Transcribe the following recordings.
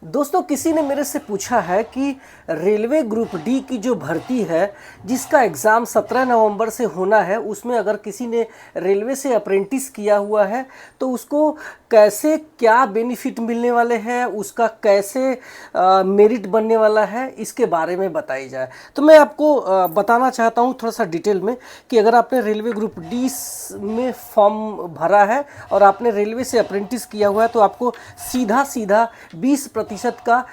दोस्तों, किसी ने मेरे से पूछा है कि रेलवे ग्रुप डी की जो भर्ती है, जिसका एग्ज़ाम 17 नवंबर से होना है, उसमें अगर किसी ने रेलवे से अप्रेंटिस किया हुआ है तो उसको कैसे क्या बेनिफिट मिलने वाले हैं, उसका कैसे मेरिट बनने वाला है, इसके बारे में बताई जाए। तो मैं आपको बताना चाहता हूँ थोड़ा सा डिटेल में कि अगर आपने रेलवे ग्रुप डी में फॉर्म भरा है और आपने रेलवे से अप्रेंटिस किया हुआ है तो आपको सीधा सीधा 20% का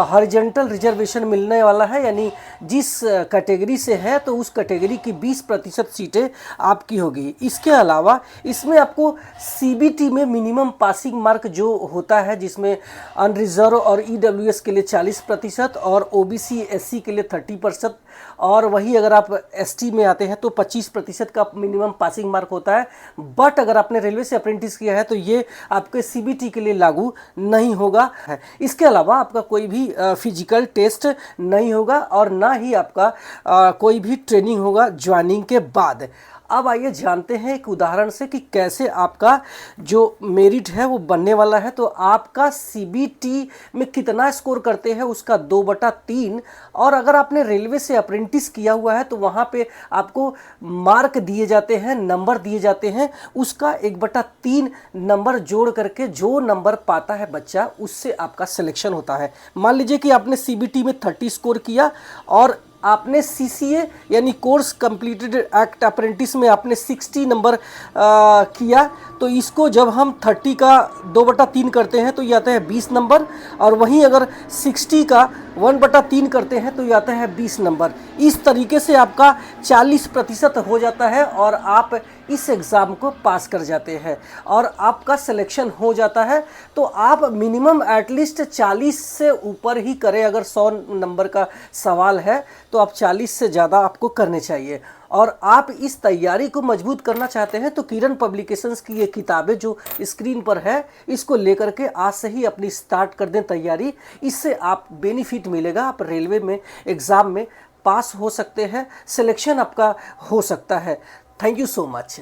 हॉरिजॉन्टल रिजर्वेशन मिलने वाला है। यानी जिस कैटेगरी से है तो उस कैटेगरी की 20% सीटें आपकी होगी। इसके अलावा इसमें आपको सीबीटी में मिनिमम पासिंग मार्क जो होता है, जिसमें अनरिजर्व और ईडब्ल्यूएस के लिए 40% और ओबीसी एससी के लिए 30%, और वही अगर आप एसटी में आते हैं तो 25% का मिनिमम पासिंग मार्क होता है। बट अगर आपने रेलवे से अप्रेंटिस किया है तो ये आपके सीबीटी के लिए लागू नहीं होगा है। इसके अलावा आपका कोई भी फिजिकल टेस्ट नहीं होगा और ना ही आपका कोई भी ट्रेनिंग होगा ज्वाइनिंग के बाद। अब आइए जानते हैं एक उदाहरण से कि कैसे आपका जो मेरिट है वो बनने वाला है। तो आपका सीबीटी में कितना स्कोर करते हैं उसका 2/3, और अगर आपने रेलवे से अप्रेंटिस किया हुआ है तो वहाँ पे आपको मार्क दिए जाते हैं, नंबर दिए जाते हैं, उसका 1/3 नंबर जोड़ करके जो नंबर पाता है बच्चा, उससे आपका सिलेक्शन होता है। मान लीजिए कि आपने सीबीटी में 30 स्कोर किया और आपने सीसीए यानी कोर्स कंप्लीटेड एक्ट अप्रेंटिस में आपने 60 नंबर किया, तो इसको जब हम 30 का 2/3 करते हैं तो ये आता है 20 नंबर, और वहीं अगर 60 का 1/3 करते हैं तो ये आता है 20 नंबर। इस तरीके से आपका 40% हो जाता है और आप इस एग्ज़ाम को पास कर जाते हैं और आपका सिलेक्शन हो जाता है। तो आप मिनिमम एटलीस्ट 40 से ऊपर ही करें। अगर 100 नंबर का सवाल है तो आप 40 से ज़्यादा आपको करने चाहिए। और आप इस तैयारी को मजबूत करना चाहते हैं तो किरण पब्लिकेशंस की ये किताबें जो स्क्रीन पर है, इसको लेकर के आज से ही अपनी स्टार्ट कर दें तैयारी। इससे आप बेनिफिट मिलेगा, आप रेलवे में एग्ज़ाम में पास हो सकते हैं, सिलेक्शन आपका हो सकता है। Thank you so much.